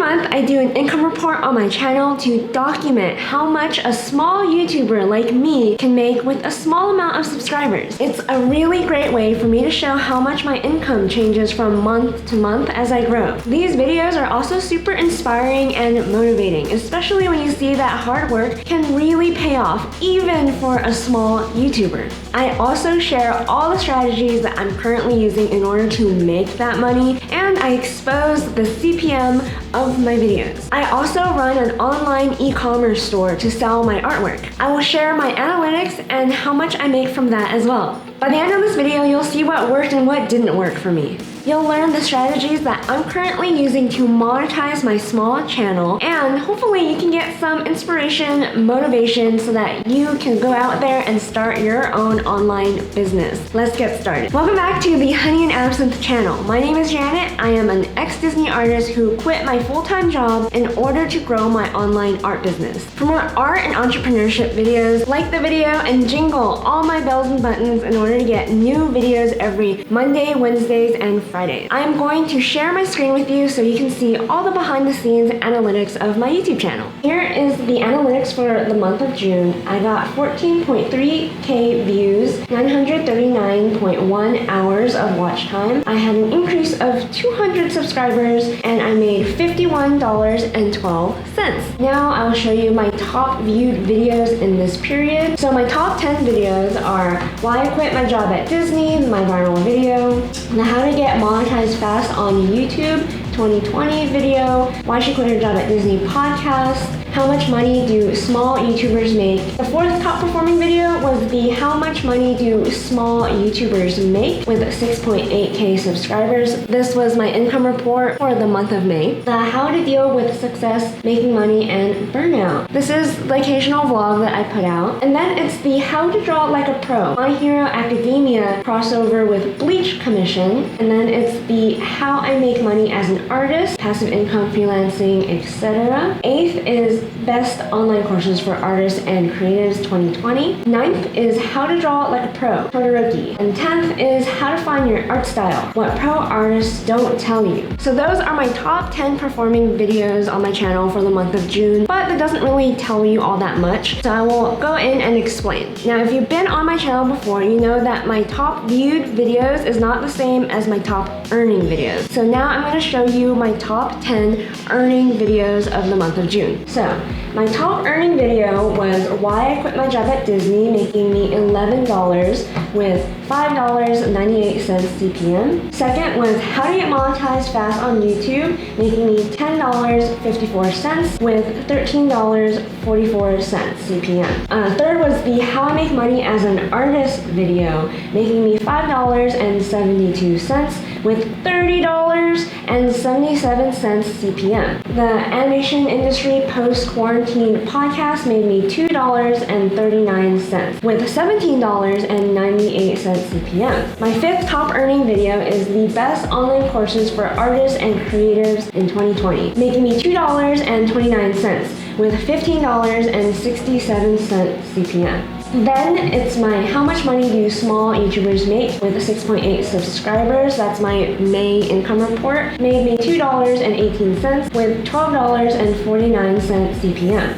month, I do an income report on my channel to document how much a small YouTuber like me can make with a small amount of subscribers. It's a really great way for me to show how much my income changes from month to month as I grow. These videos are also super inspiring and motivating, especially when you see that hard work can really pay off even for a small YouTuber. I also share all the strategies that I'm currently using in order to make that money, and I expose the CPM of my videos. I also run an online e-commerce store to sell my artwork. I will share my analytics and how much I make from that as well. By the end of this video, you'll see what worked and what didn't work for me. You'll learn the strategies that I'm currently using to monetize my small channel, and hopefully you can get some inspiration, motivation, so that you can go out there and start your own online business. Let's get started. Welcome back to the Honey and Absinthe channel. My name is Janet. I am an ex-Disney artist who quit my full-time job in order to grow my online art business. For more art and entrepreneurship videos, like the video and jingle all my bells and buttons in order to get new videos every Monday, Wednesdays, and Fridays. I am going to share my screen with you so you can see all the behind the scenes analytics of my YouTube channel. Here is the analytics for the month of June. I got 14.3k views, 939.1 hours of watch time. I had an increase of 200 subscribers, and I made $51.12. Now I will show you my top viewed videos in this period. So my top 10 videos are why I quit my job at Disney, my viral video, the how to get monetized fast on YouTube 2020 video, why she quit her job at Disney podcast, how much money do small YouTubers make. The fourth top performing video was the how much money do small YouTubers make with 6.8k subscribers. This was my income report for the month of May. The how to deal with success, making money, and burnout. This is the occasional vlog that I put out. And then it's the how to draw like a pro, My Hero Academia crossover with Bleach commission. And then it's the how I make money as an artist, passive income, freelancing, etc. Eighth is best online courses for artists and creatives 2020. Ninth is how to draw like a pro, Todoroki. And 10th is how to find your art style, what pro artists don't tell you. So those are my top 10 performing videos on my channel for the month of June, but it doesn't really tell you all that much, so I will go in and explain. Now, if you've been on my channel before, you know that my top viewed videos is not the same as my top earning videos. So now I'm going to show you my top 10 earning videos of the month of June. So my top earning video was why I quit my job at Disney, making me $11 with $5.98 CPM. Second was how to get monetized fast on YouTube, making me $10.54 with $13.44 CPM. Third was the how I make money as an artist video, making me $5.72 with $30.77 CPM. The animation industry post-quarantine podcast made me $2.39 with $17.98 CPM. My fifth top earning video is the best online courses for artists and creatives in 2020, making me $2.29 with $15.67 CPM. Then it's my how much money do small YouTubers make with 6.8 subscribers. That's my May income report. Made me $2.18 with $12.49 CPM.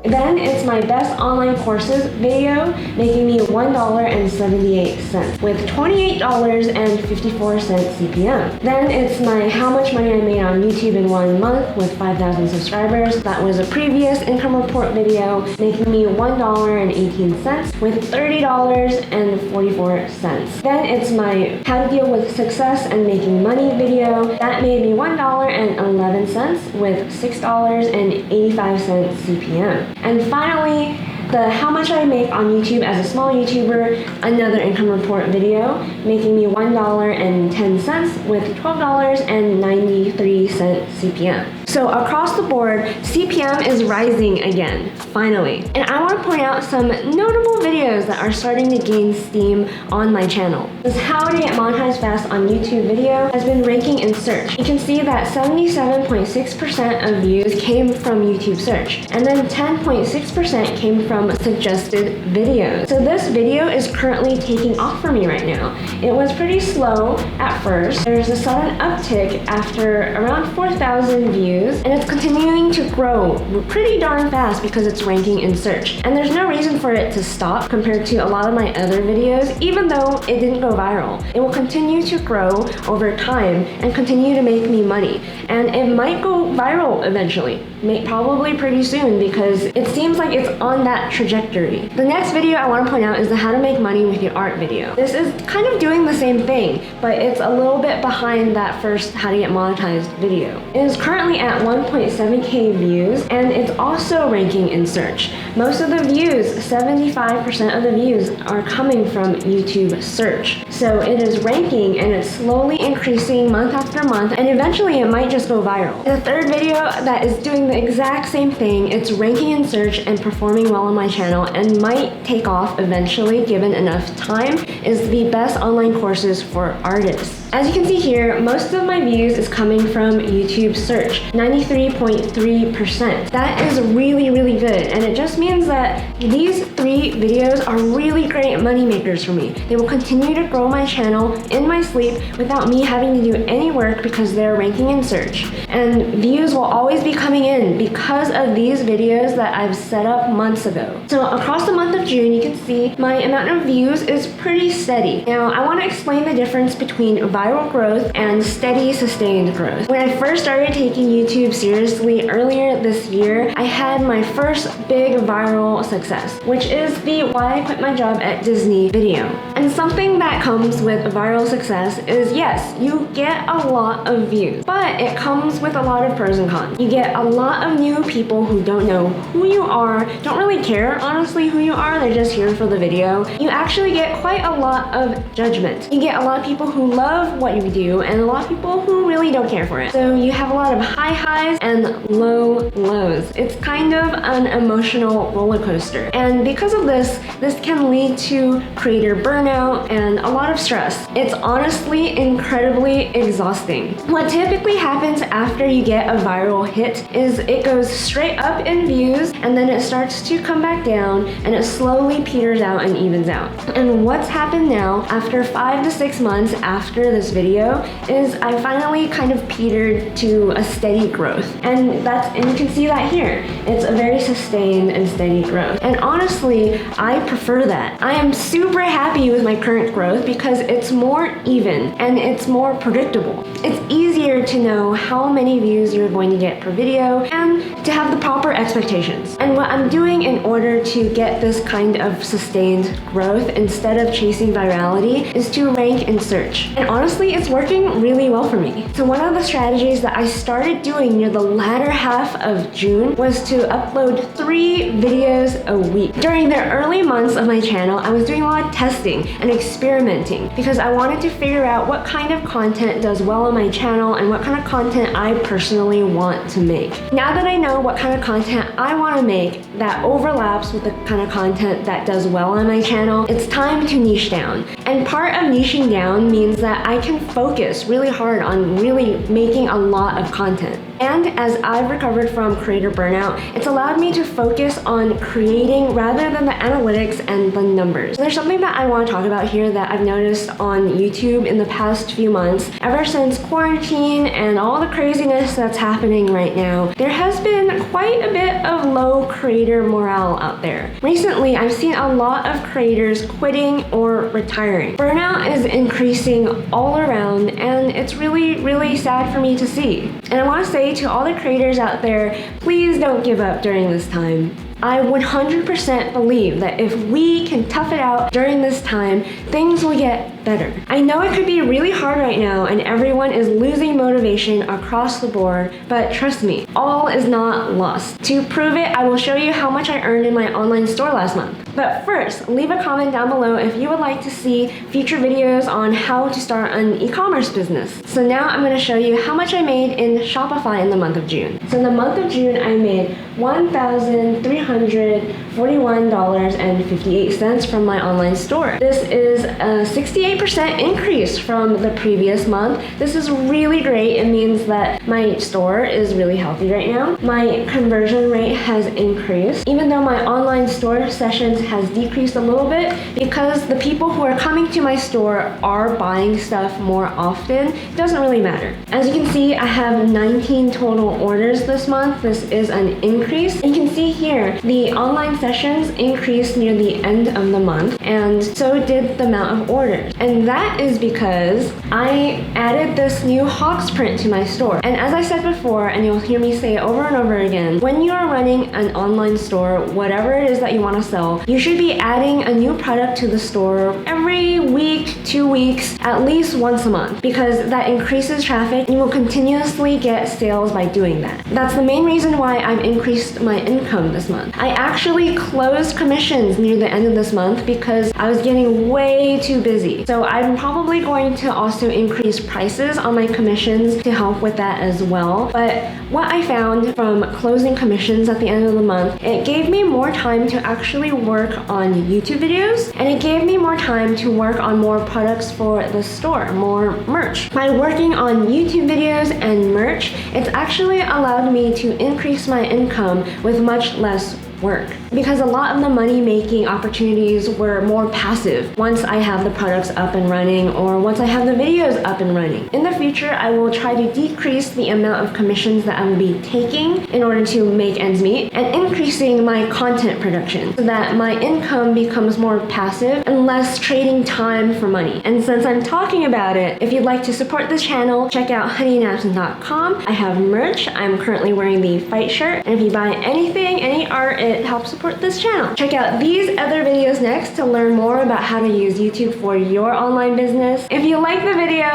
Then it's my best online courses video, making me $1.78 with $28.54 CPM. Then it's my how much money I made on YouTube in 1 month with 5,000 subscribers. That was a previous income report video, making me $1.18 with $30.44. Then it's my how to deal with success and making money video. That made me $1.11 with $6.85 CPM. And finally, the how much I make on YouTube as a small YouTuber, another income report video, making me $1.10 with $12.93 CPM. So across the board, CPM is rising again, finally. And I want to point out some notable videos that are starting to gain steam on my channel. This How to Get Monetized Fast on YouTube video has been ranking in search. You can see that 77.6% of views came from YouTube search, and then 10.6% came from suggested videos. So this video is currently taking off for me right now. It was pretty slow at first. There's a sudden uptick after around 4,000 views, and it's continuing to grow pretty darn fast because it's ranking in search. And there's no reason for it to stop compared to a lot of my other videos, even though it didn't go viral. It will continue to grow over time and continue to make me money. And it might go viral eventually, probably pretty soon, because it seems like it's on that trajectory. The next video I want to point out is the How to Make Money with Your Art video. This is kind of doing the same thing, but it's a little bit behind that first How to Get Monetized video. It is currently at 1.7k views, and it's also ranking in search. Most of the views, 75% of the views, are coming from YouTube search. So it is ranking, and it's slowly increasing month after month, and eventually it might just go viral. The third video that is doing the exact same thing, it's ranking in search and performing well on my channel and might take off eventually given enough time, is the best online courses for artists. As you can see here, most of my views is coming from YouTube search, 93.3%. That is really, really good, and it just means that these 3 videos are really great money makers for me. They will continue to grow my channel in my sleep without me having to do any work because they're ranking in search. And views will always be coming in because of these videos that I've set up months ago. So across the month of June, you can see my amount of views is pretty steady. Now, I want to explain the difference between viral growth and steady, sustained growth. When I first started taking YouTube seriously earlier this year, I had my first big viral success, which is the Why I Quit My Job at Disney video. And something that comes with viral success is, yes, you get a lot of views, but it comes with a lot of pros and cons. You get a lot of new people who don't know who you are, don't really care honestly who you are, they're just here for the video. You actually get quite a lot of judgment. You get a lot of people who love what you do and a lot of people who really don't care for it. So you have a lot of high highs and low lows. It's kind of an emotional roller coaster. And because of this can lead to creator burnout and a lot of stress. It's honestly incredibly exhausting. What typically happens after you get a viral hit is it goes straight up in views, and then it starts to come back down, and it slowly peters out and evens out. And what's happened now, after 5 to 6 months after this video, is I finally kind of petered to a steady growth. And you can see that here. It's a very sustained and steady growth. And honestly, I prefer that. I am super happy with my current growth because it's more even and it's more predictable. It's easier to know how many views you're going to get per video and to have the proper expectations. And what I'm doing in order to get this kind of sustained growth instead of chasing virality is to rank in search. And honestly, it's working really well for me. So one of the strategies that I started doing near the latter half of June was to upload 3 videos a week. During the early months of my channel, I was doing a lot of testing and experimenting because I wanted to figure out what kind of content does well on my channel and what kind of content I personally want to make. Now that I know what kind of content I want to make that overlaps with the kind of content that does well on my channel, it's time to niche down. And part of niching down means that I can focus really hard on really making a lot of content. And as I've recovered from creator burnout, it's allowed me to focus on creating rather than the analytics and the numbers. There's something that I want to talk about here that I've noticed on YouTube in the past few months. Ever since quarantine and all the craziness that's happening right now, there has been quite a bit of low creator morale out there. Recently, I've seen a lot of creators quitting or retiring. Burnout is increasing all around, and it's really, really sad for me to see. And I want to say to all the creators out there, please don't give up during this time. I 100% believe that if we can tough it out during this time, things will get better. I know it could be really hard right now and everyone is losing motivation across the board, but trust me, all is not lost. To prove it, I will show you how much I earned in my online store last month. But first, leave a comment down below if you would like to see future videos on how to start an e-commerce business. So now I'm going to show you how much I made in Shopify in the month of June. So in the month of June, I made $1,341.58 from my online store. This is a 68% increase from the previous month. This is really great. It means that my store is really healthy right now. My conversion rate has increased, even though my online store sessions has decreased a little bit because the people who are coming to my store are buying stuff more often. It doesn't really matter. As you can see, I have 19 total orders this month. This is an increase. And you can see here, the online sessions increased near the end of the month, and so did the amount of orders. And that is because I added this new Hogs print to my store. And as I said before, and you'll hear me say it over and over again, when you are running an online store, whatever it is that you want to sell, you should be adding a new product to the store every week, 2 weeks, at least once a month, because that increases traffic and you will continuously get sales by doing that. That's the main reason why I've increased my income this month. I actually closed commissions near the end of this month because I was getting way too busy. So I'm probably going to also increase prices on my commissions to help with that as well. But what I found from closing commissions at the end of the month, it gave me more time to actually work on YouTube videos, and it gave me more time to work on more products for the store, more merch. By working on YouTube videos and merch, it's actually allowed me to increase my income with much less work, because a lot of the money making opportunities were more passive once I have the products up and running or once I have the videos up and running. In the future, I will try to decrease the amount of commissions that I will be taking in order to make ends meet and increasing my content production so that my income becomes more passive and less trading time for money. And since I'm talking about it, if you'd like to support this channel, check out honeynapson.com. I have merch. I'm currently wearing the fight shirt, and if you buy anything, any art, it helps support this channel. Check out these other videos next to learn more about how to use YouTube for your online business. If you like the video,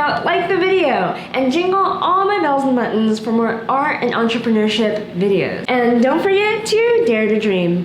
and jingle all my bells and buttons for more art and entrepreneurship videos. And don't forget to dare to dream.